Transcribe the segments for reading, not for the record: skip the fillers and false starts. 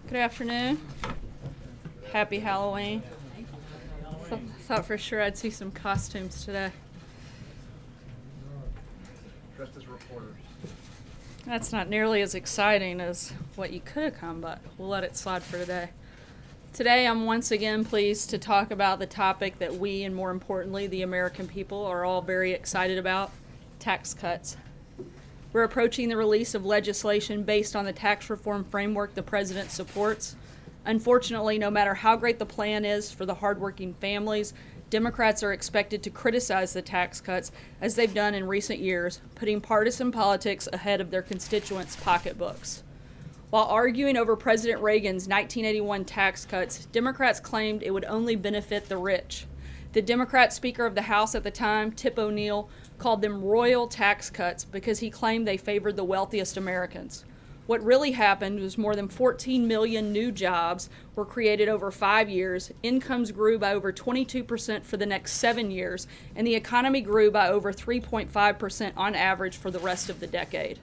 Good afternoon. Happy Halloween. Thought for sure I'd see some costumes today. Dressed as reporters. That's not nearly as exciting as what you could have come, but we'll let it slide for today. Today, I'm once again pleased to talk about the topic that we, and more importantly, the American people, are all very excited about: tax cuts. We're approaching the release of legislation based on the tax reform framework the president supports. Unfortunately, no matter how great the plan is for the hardworking families, Democrats are expected to criticize the tax cuts, as they've done in recent years, putting partisan politics ahead of their constituents' pocketbooks. While arguing over President Reagan's 1981 tax cuts, Democrats claimed it would only benefit the rich. The Democrat Speaker of the House at the time, Tip O'Neill, called them royal tax cuts because he claimed they favored the wealthiest Americans. What really happened was more than 14 million new jobs were created over 5 years, incomes grew by over 22% for the next 7 years, and the economy grew by over 3.5% on average for the rest of the decade.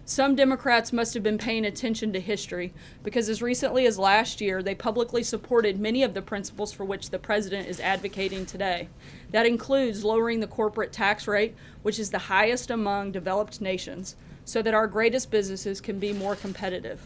Some Democrats must have been paying attention to history, because as recently as last year, they publicly supported many of the principles for which the president is advocating today. That includes lowering the corporate tax rate, which is the highest among developed nations, so that our greatest businesses can be more competitive.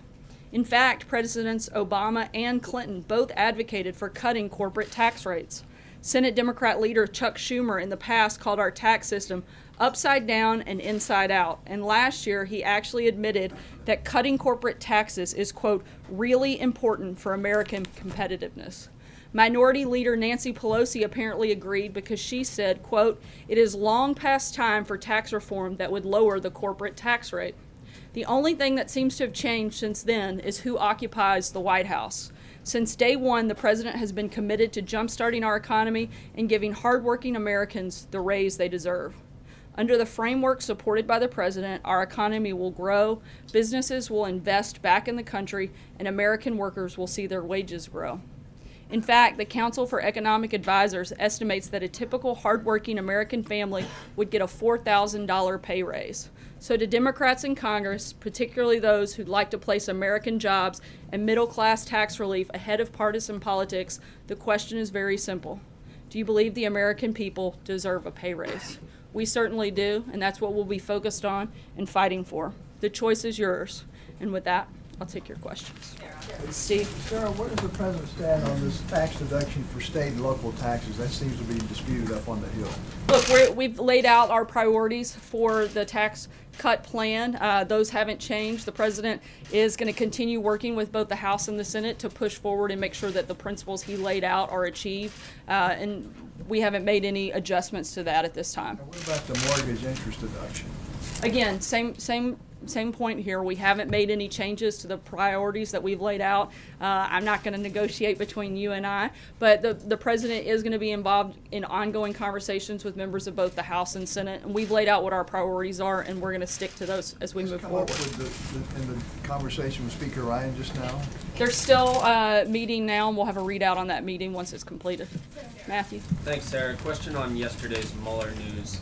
In fact, Presidents Obama and Clinton both advocated for cutting corporate tax rates. Senate Democrat leader Chuck Schumer in the past called our tax system upside down and inside out, and last year he actually admitted that cutting corporate taxes is, quote, really important for American competitiveness. Minority Leader Nancy Pelosi apparently agreed, because she said, quote, it is long past time for tax reform that would lower the corporate tax rate. The only thing that seems to have changed since then is who occupies the White House. Since day one, the president has been committed to jumpstarting our economy and giving hardworking Americans the raise they deserve. Under the framework supported by the president, our economy will grow, businesses will invest back in the country, and American workers will see their wages grow. In fact, the Council for Economic Advisors estimates that a typical hardworking American family would get a $4,000 pay raise. So to Democrats in Congress, particularly those who'd like to place American jobs and middle-class tax relief ahead of partisan politics, the question is very simple. Do you believe the American people deserve a pay raise? We certainly do, and that's what we'll be focused on and fighting for. The choice is yours. And with that, I'll take your questions. Steve? Sarah, where does the president stand on this tax deduction for state and local taxes? That seems to be disputed up on the Hill. Look, we've laid out our priorities for the tax cut plan. Those haven't changed. The president is going to continue working with both the House and the Senate to push forward and make sure that the principles he laid out are achieved. And we haven't made any adjustments to that at this time. Now, what about the mortgage interest deduction? Again, same point here. We haven't made any changes to the priorities that we've laid out. I'm not going to negotiate between you and I, but the president is going to be involved in ongoing conversations with members of both the House and Senate, and we've laid out what our priorities are, and we're going to stick to those as we move forward. In the conversation with Speaker Ryan just now? They're still meeting now, and we'll have a readout on that meeting once it's completed. Matthew? Thanks, Sarah. Question on yesterday's Mueller news.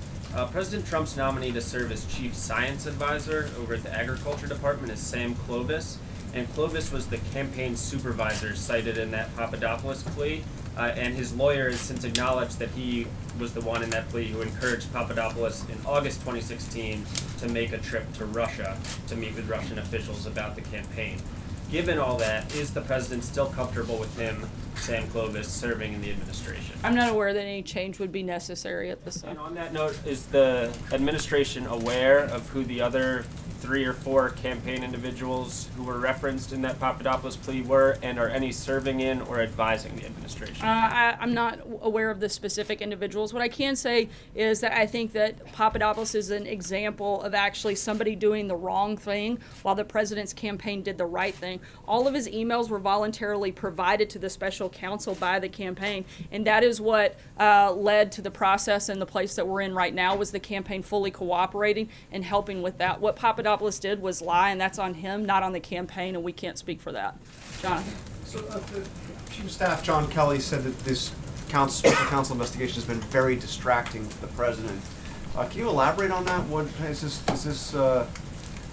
President Trump's nominee to serve as chief science advisor over at the Agriculture Department is Sam Clovis, and Clovis was the campaign supervisor cited in that Papadopoulos plea, and his lawyer has since acknowledged that he was the one in that plea who encouraged Papadopoulos in August 2016 to make a trip to Russia to meet with Russian officials about the campaign. Given all that, is the president still comfortable with him, Sam Clovis, serving in the administration? I'm not aware that any change would be necessary at this time. And on that note, is the administration aware of who the other 3 or 4 campaign individuals who were referenced in that Papadopoulos plea were, and are any serving in or advising the administration? I'm not aware of the specific individuals. What I can say is that I think that Papadopoulos is an example of actually somebody doing the wrong thing while the president's campaign did the right thing. All of his emails were voluntarily provided to the special counsel by the campaign, and that is what led to the process and the place that we're in right now, was the campaign fully cooperating and helping with that. What Papadopoulos did was lie, and that's on him, not on the campaign, and we can't speak for that. Jonathan? So the Chief of Staff, John Kelly, said that this special counsel investigation has been very distracting to the president. Can you elaborate on that? What is this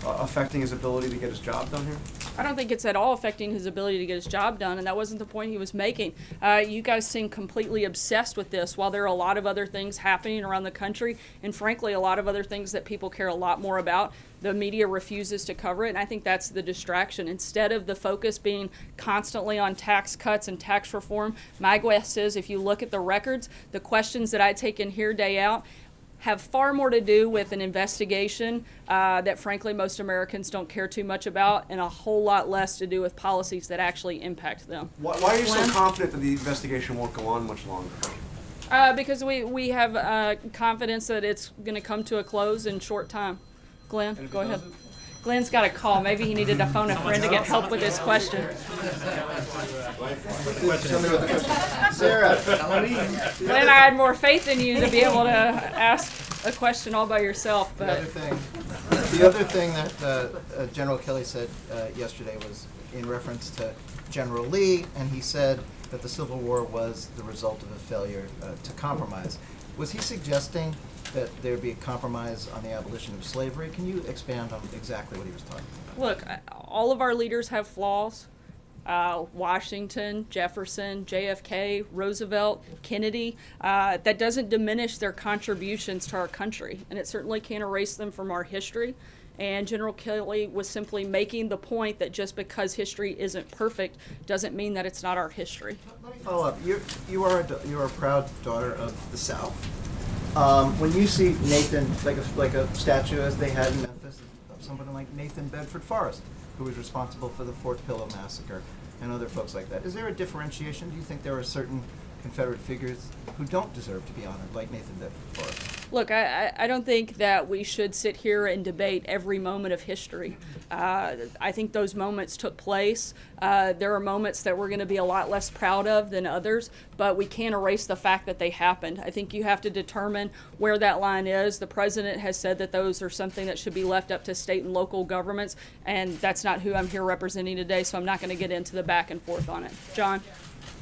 affecting his ability to get his job done here? I don't think it's at all affecting his ability to get his job done, and that wasn't the point he was making. You guys seem completely obsessed with this, while there are a lot of other things happening around the country, and frankly, a lot of other things that people care a lot more about. The media refuses to cover it, and I think that's the distraction. Instead of the focus being constantly on tax cuts and tax reform, my guess is if you look at the records, the questions that I take in here day out have far more to do with an investigation that frankly most Americans don't care too much about, and a whole lot less to do with policies that actually impact them. Why are you so Glenn? confident that the investigation won't go on much longer? Because we have confidence that it's going to come to a close in short time. Glenn, go ahead. Glenn's got a call. Maybe he needed to phone a friend to get help with his question. Sarah. Glenn, I had more faith in you to be able to ask a question all by yourself, The but other thing that General Kelly said yesterday was in reference to General Lee, and he said that the Civil War was the result of a failure to compromise. Was he suggesting that there be a compromise on the abolition of slavery? Can you expand on exactly what he was talking about? look, all of our leaders have flaws. Washington, Jefferson, JFK, Roosevelt, Kennedy. That doesn't diminish their contributions to our country, and it certainly can't erase them from our history. And General Kelly was simply making the point that just because history isn't perfect doesn't mean that it's not our history. Let me follow up. You are a proud daughter of the South. When you see Nathan, like a statue as they had in Memphis, of someone like Nathan Bedford Forrest, who was responsible for the Fort Pillow massacre, and other folks like that, is there a differentiation? Do you think there are certain Confederate figures who don't deserve to be honored, like Nathan Bedford Forrest? Look, I don't think that we should sit here and debate every moment of history. I think those moments took place. There are moments that we're going to be a lot less proud of than others, but we can't erase the fact that they happened. I think you have to determine where that line is. The president has said that those are something that should be left up to state and local governments, and that's not who I'm here representing today, so I'm not going to get into the back and forth on it. John?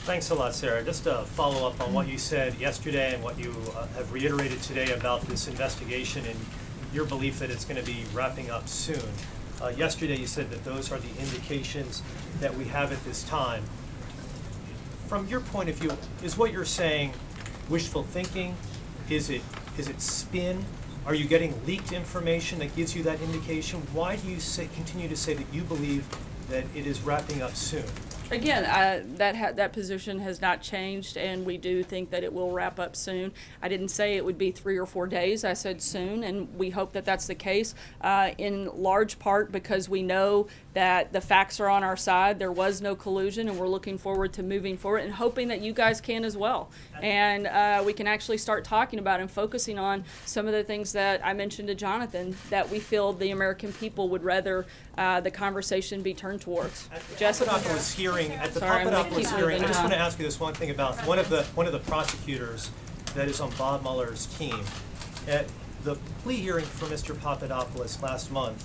Thanks a lot, Sarah. Just to follow up on what you said yesterday and what you have reiterated today about this investigation and your belief that it's going to be wrapping up soon. Yesterday you said that those are the indications that we have at this time. From your point of view, is what you're saying wishful thinking? Is it spin? Are you getting leaked information that gives you that indication? Why do you continue to say that you believe that it is wrapping up soon? Again, that position has not changed, and we do think that it will wrap up soon. I didn't say it would be 3 or 4 days. I said soon, and we hope that that's the case, in large part because we know that the facts are on our side. There was no collusion, and we're looking forward to moving forward and hoping that you guys can as well. And we can actually start talking about and focusing on some of the things that I mentioned to Jonathan that we feel the American people would rather the conversation be turned towards. Jessica? Papadopoulos hearing, at the Sorry, I'm gonna Papadopoulos keep hearing, I moving just on. want to ask you this one thing about one of the prosecutors that is on Bob Mueller's team. At the plea hearing for Mr. Papadopoulos last month,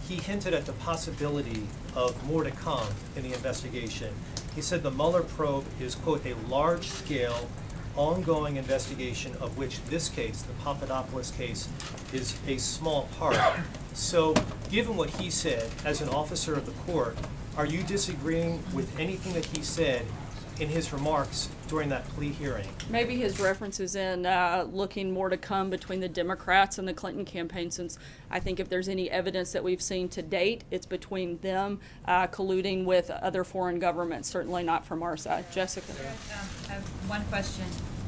he hinted at the possibility of more to come in the investigation. He said the Mueller probe is, quote, a large-scale, ongoing investigation of which this case, the Papadopoulos case, is a small part. So, given what he said as an officer of the court, are you disagreeing with anything that he said in his remarks during that plea hearing? Maybe his references in looking more to come between the Democrats and the Clinton campaign, since I think if there's any evidence that we've seen to date, it's between them colluding with other foreign governments, certainly not from our side. Jessica? I have one question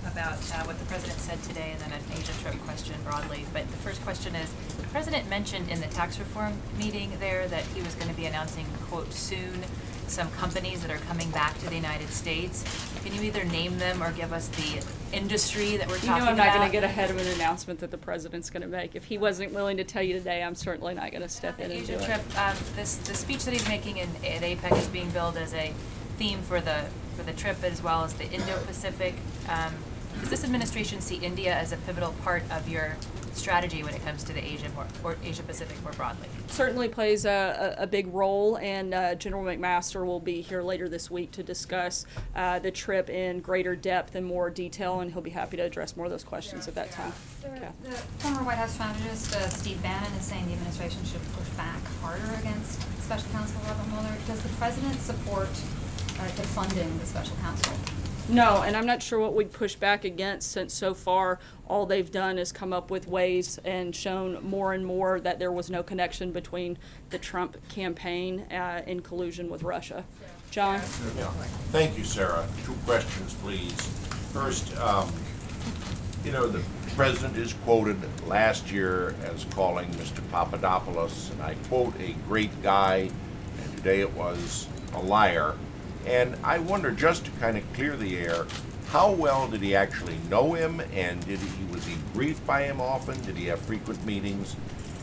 about what the president said today, and then an Asia trip question broadly. But the first question is, the president mentioned in the tax reform meeting there that he was going to be announcing, quote, soon, some companies that are coming back to the United States. Can you either name them or give us the industry that we're You talking know about? I'm not going to get ahead of an announcement that the president's going to make. If he wasn't willing to tell you today, I'm certainly not going to step in The and do Asia it. trip, the speech that he's making at APEC is being billed as a theme for the trip, as well as the Indo-Pacific. Does this administration see India as a pivotal part of your strategy when it comes to the Asia Pacific more broadly? Certainly plays a big role, and General McMaster will be here later this week to discuss the trip in greater depth and more detail, and he'll be happy to address more of those questions at that time. Okay. The former White House strategist, Steve Bannon, is saying the administration should push back harder against Special Counsel Robert Mueller. Does the president support defunding the special counsel? No, and I'm not sure what we'd push back against, since so far all they've done is come up with ways and shown more and more that there was no connection between the Trump campaign in collusion with Russia. John? Yeah. Thank you, Sarah. 2 questions, please. First, the president is quoted last year as calling Mr. Papadopoulos, and I quote, a great guy, and today it was a liar. And I wonder, just to kind of clear the air, how well did he actually know him, and was he briefed by him often? Did he have frequent meetings?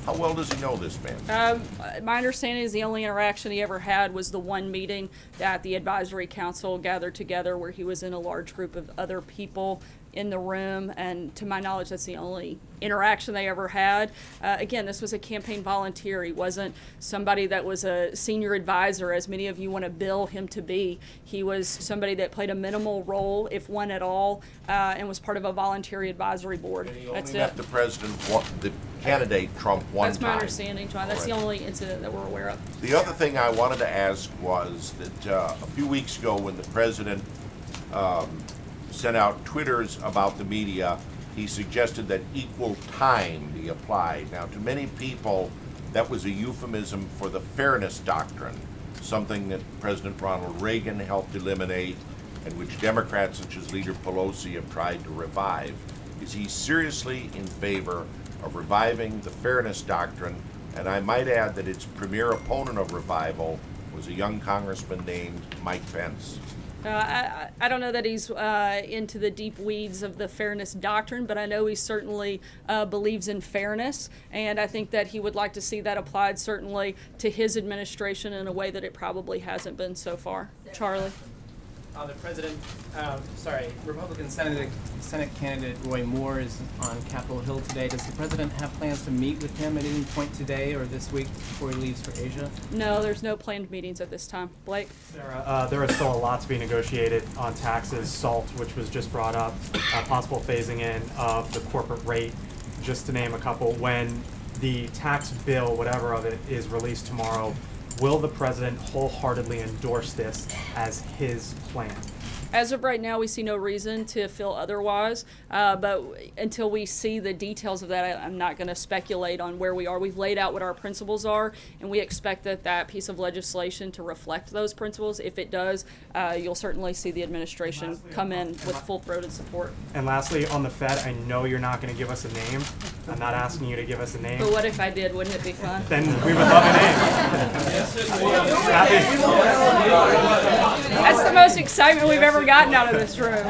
How well does he know this man? My understanding is the only interaction he ever had was the one meeting that the advisory council gathered together, where he was in a large group of other people in the room, and to my knowledge, that's the only interaction they ever had. Again, this was a campaign volunteer. He wasn't somebody that was a senior advisor, as many of you want to bill him to be. He was somebody that played a minimal role, if one at all, and was part of a voluntary advisory board. And he That's only it. met the president, the candidate Trump, one That's time. my understanding, John. That's the All right. only incident that we're aware of. The other thing I wanted to ask was that a few weeks ago, when the president sent out Twitters about the media, he suggested that equal time be applied. Now, to many people, that was a euphemism for the fairness doctrine, something that President Ronald Reagan helped eliminate, and which Democrats such as Leader Pelosi have tried to revive. Is he seriously in favor of reviving the fairness doctrine? And I might add that its premier opponent of revival was a young congressman named Mike Pence. I don't know that he's into the deep weeds of the fairness doctrine, but I know he certainly believes in fairness, and I think that he would like to see that applied certainly to his administration in a way that it probably hasn't been so far. Charlie? The president, Republican Senate candidate Roy Moore is on Capitol Hill today. Does the president have plans to meet with him at any point today or this week before he leaves for Asia? No, there's no planned meetings at this time. Blake? Sarah, there is still a lot to be negotiated on taxes, SALT, which was just brought up, possible phasing in of the corporate rate, just to name a couple. When the tax bill, whatever of it, is released tomorrow, will the president wholeheartedly endorse this as his plan? As of right now, we see no reason to feel otherwise, but until we see the details of that, I'm not going to speculate on where we are. We've laid out what our principles are, and we expect that piece of legislation to reflect those principles. If it does, you'll certainly see the administration come in with full-throated support. And lastly, on the Fed, I know you're not going to give us a name. I'm not asking you to give us a name. But what if I did? Wouldn't it be fun? Then we would love a name. That's the most excitement we've ever gotten out of this room.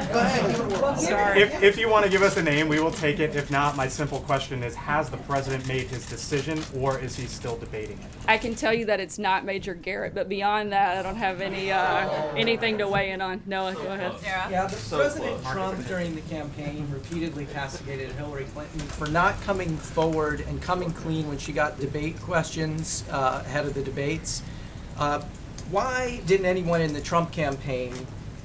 Sorry. If you want to give us a name, we will take it. If not, my simple question is, has the president made his decision, or is he still debating it? I can tell you that it's not Major Garrett, but beyond that, I don't have anything to weigh in on. Noah, go ahead. Yeah, President Trump during the campaign repeatedly castigated Hillary Clinton for not coming forward and coming clean when she got debate questions ahead of the debates. Why didn't anyone in the Trump campaign,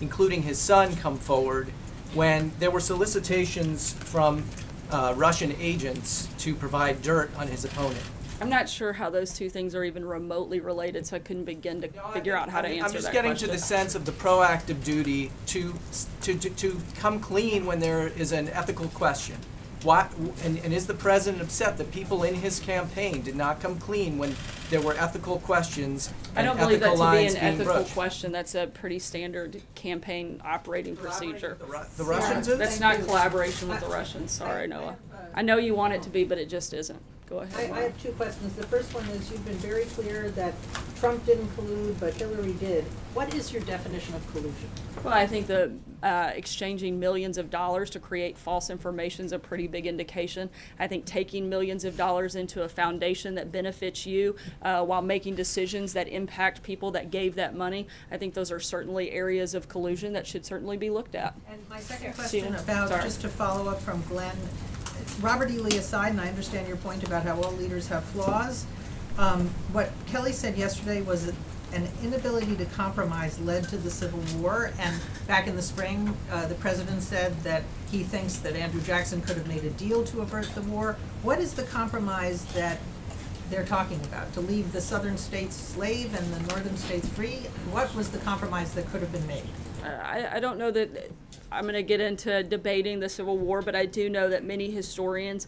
including his son, come forward when there were solicitations from Russian agents to provide dirt on his opponent? I'm not sure how those two things are even remotely related, so I couldn't begin to figure out how to answer that I'm just getting question. to the sense of the proactive duty to come clean when there is an ethical question. And is the president upset that people in his campaign did not come clean when there were ethical questions I and don't believe that ethical to be lines an being ethical broached? question. That's a pretty standard campaign operating procedure. The Russians is? That's not collaboration with the Russians. Sorry, Noah. I know you want it to be, but it just isn't. Go ahead. I have 2 questions. The first one is, you've been very clear that Trump didn't collude, but Hillary did. What is your definition of collusion? Well, I think the exchanging millions of dollars to create false information is a pretty big indication. I think taking millions of dollars into a foundation that benefits you while making decisions that impact people that gave that money, I think those are certainly areas of collusion that should certainly be looked at. And my second question about, just to follow up from Glenn, Robert E. Lee aside, and I understand your point about how all leaders have flaws, what Kelly said yesterday was that an inability to compromise led to the Civil War, and back in the spring, the president said that he thinks that Andrew Jackson could have made a deal to avert the war. What is the compromise that they're talking about? To leave the southern states slave and the northern states free? What was the compromise that could have been made? I don't know that I'm going to get into debating the Civil War, but I do know that many historians,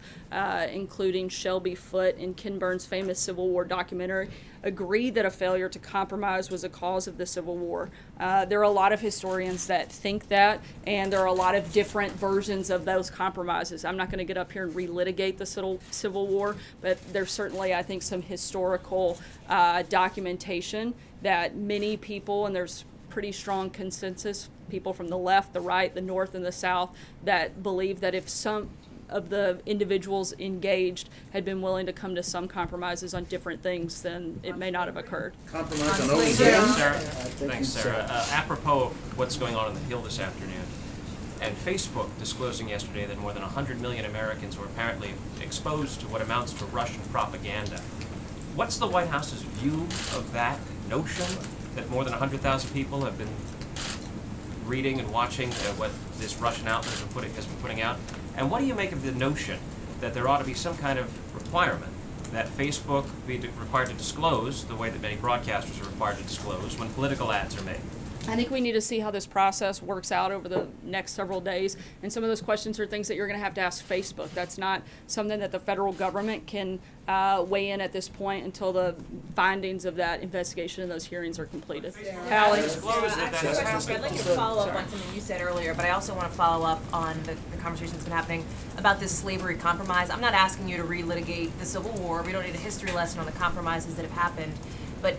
including Shelby Foote in Ken Burns' famous Civil War documentary, agree that a failure to compromise was a cause of the Civil War. There are a lot of historians that think that, and there are a lot of different versions of those compromises. I'm not going to get up here and relitigate the Civil War, but there's certainly, I think, some historical documentation that many people, and there's pretty strong consensus, people from the left, the right, the north, and the south, that believe that if some of the individuals engaged had been willing to come to some compromises on different things, then it may not have occurred. Compromise on those Sarah, thanks, Sarah. Apropos of what's going on in the Hill this afternoon, and Facebook disclosing yesterday that more than 100 million Americans were apparently exposed to what amounts to Russian propaganda. What's the White House's view of that notion that more than 100,000 people have been reading and watching what this Russian outlet has been putting out? And what do you make of the notion that there ought to be some kind of requirement that Facebook be required to disclose the way that many broadcasters are required to disclose when political ads are made? I think we need to see how this process works out over the next several days. And some of those questions are things that you're going to have to ask Facebook. That's not something that the federal government can weigh in at this point until the findings of that investigation and those hearings are completed. Hallie? I'd like to follow up on something you said earlier, but I also want to follow up on the conversation that's been happening about this slavery compromise. I'm not asking you to relitigate the Civil War. We don't need a history lesson on the compromises that have happened. But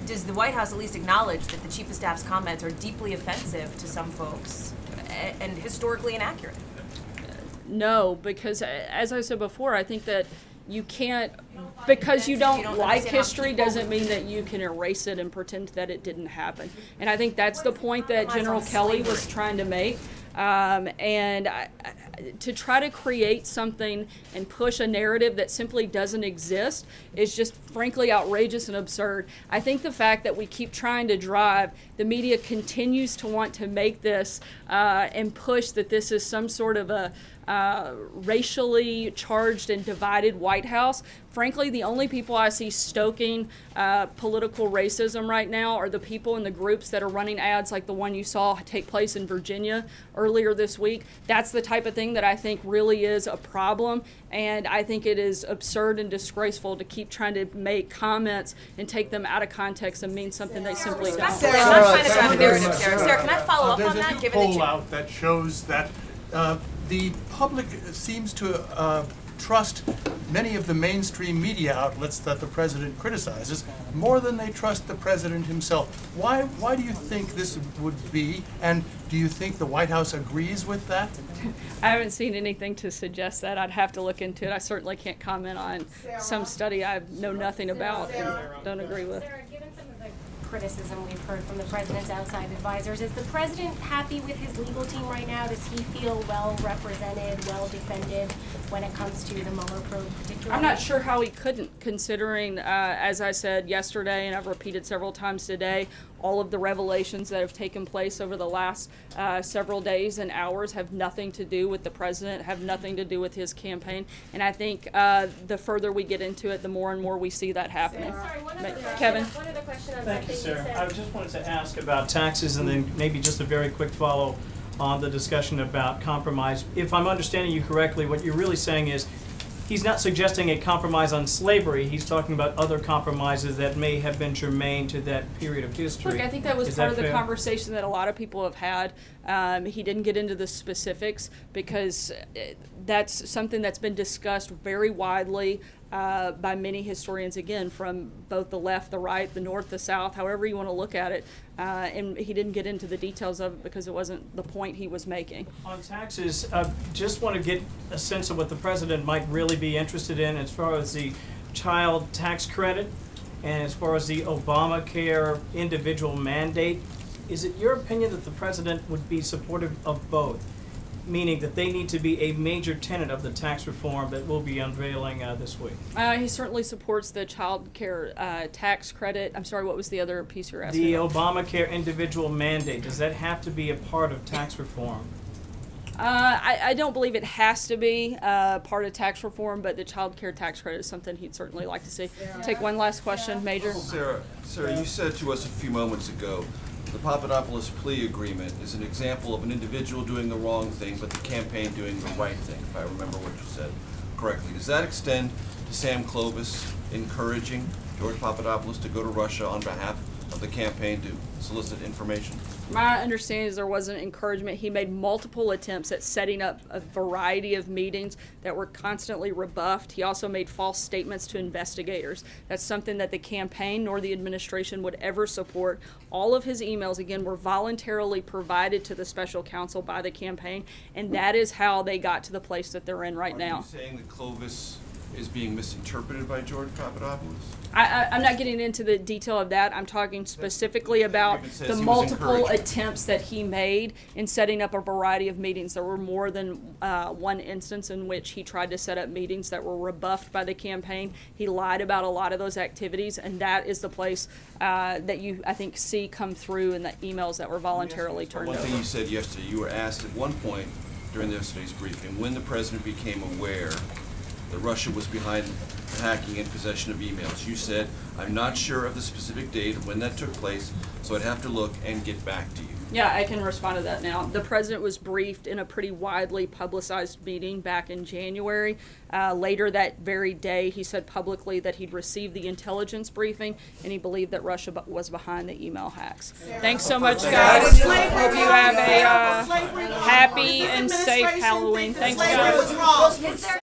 does the White House at least acknowledge that the Chief of Staff's comments are deeply offensive to some folks and historically inaccurate? No, because as I said before, I think that you can't, because you don't like history doesn't mean that you can erase it and pretend that it didn't happen. And I think that's the point that General Kelly was trying to make. To try to create something and push a narrative that simply doesn't exist is just frankly outrageous and absurd. I think the fact that we keep trying to drive, the media continues to want to make this and push that this is some sort of a racially charged and divided White House. Frankly, the only people I see stoking political racism right now are the people in the groups that are running ads like the one you saw take place in Virginia earlier this week. That's the type of thing that I think really is a problem, and I think it is absurd and disgraceful to keep trying to make comments and take them out of context and mean something they simply don't. Sarah, I'm not trying to drive a narrative, Sarah. Sarah, can I follow up on that? There's a new poll out that shows that the public seems to trust many of the mainstream media outlets that the president criticizes more than they trust the president himself. Why do you think this would be, and do you think the White House agrees with that? I haven't seen anything to suggest that. I'd have to look into it. I certainly can't comment on some study I know nothing about and don't agree with. Sarah, given some of the criticism we've heard from the president's outside advisors, is the president happy with his legal team right now? Does he feel well represented, well defended when it comes to the Mueller probe particularly? I'm not sure how he couldn't, considering, as I said yesterday and I've repeated several times today, all of the revelations that have taken place over the last several days and hours have nothing to do with the president, have nothing to do with his campaign. And I think the further we get into it, the more and more we see that happening. Sorry, Kevin? one other question on Thank you, something you Sarah. said. I just wanted to ask about taxes and then maybe just a very quick follow on the discussion about compromise. If I'm understanding you correctly, what you're really saying is he's not suggesting a compromise on slavery. He's talking about other compromises that may have been germane to that period of history. Look, I think that was Is part of the fair? conversation that a lot of people have had. He didn't get into the specifics because that's something that's been discussed very widely by many historians, again, from both the left, the right, the north, the south, however you want to look at it. And he didn't get into the details of it because it wasn't the point he was making. On taxes, just want to get a sense of what the president might really be interested in as far as the child tax credit and as far as the Obamacare individual mandate. Is it your opinion that the president would be supportive of both? meaning that they need to be a major tenet of the tax reform that we'll be unveiling this week? He certainly supports the child care tax credit. I'm sorry, what was the other piece you're asking The about? Obamacare individual mandate, does that have to be a part of tax reform? I don't believe it has to be part of tax reform, but the child care tax credit is something he'd certainly like to see. Take one last question, Major. Sarah, you said to us a few moments ago, the Papadopoulos plea agreement is an example of an individual doing the wrong thing, but the campaign doing the right thing, if I remember what you said correctly. Does that extend to Sam Clovis encouraging George Papadopoulos to go to Russia on behalf of the campaign to solicit information? My understanding is there was an encouragement. He made multiple attempts at setting up a variety of meetings that were constantly rebuffed. He also made false statements to investigators. That's something that the campaign nor the administration would ever support. All of his emails, again, were voluntarily provided to the special counsel by the campaign, and that is how they got to the place that they're in right now. Are you saying that Clovis is being misinterpreted by George Papadopoulos? I'm not getting into the detail of that. I'm talking specifically about the multiple attempts that he made in setting up a variety of meetings. There were more than one instance in which he tried to set up meetings that were rebuffed by the campaign. He lied about a lot of those activities, and that is the place that you, I think, see come through in the emails that were voluntarily turned over. One thing you said yesterday, you were asked at one point during yesterday's briefing when the president became aware that Russia was behind the hacking and possession of emails. You said, I'm not sure of the specific date of when that took place, so I'd have to look and get back to you. Yeah, I can respond to that now. The president was briefed in a pretty widely publicized meeting back in January. Later that very day, he said publicly that he'd received the intelligence briefing and he believed that Russia was behind the email hacks. Thanks so much, guys. Hope you have a happy and safe Halloween. Thanks, guys.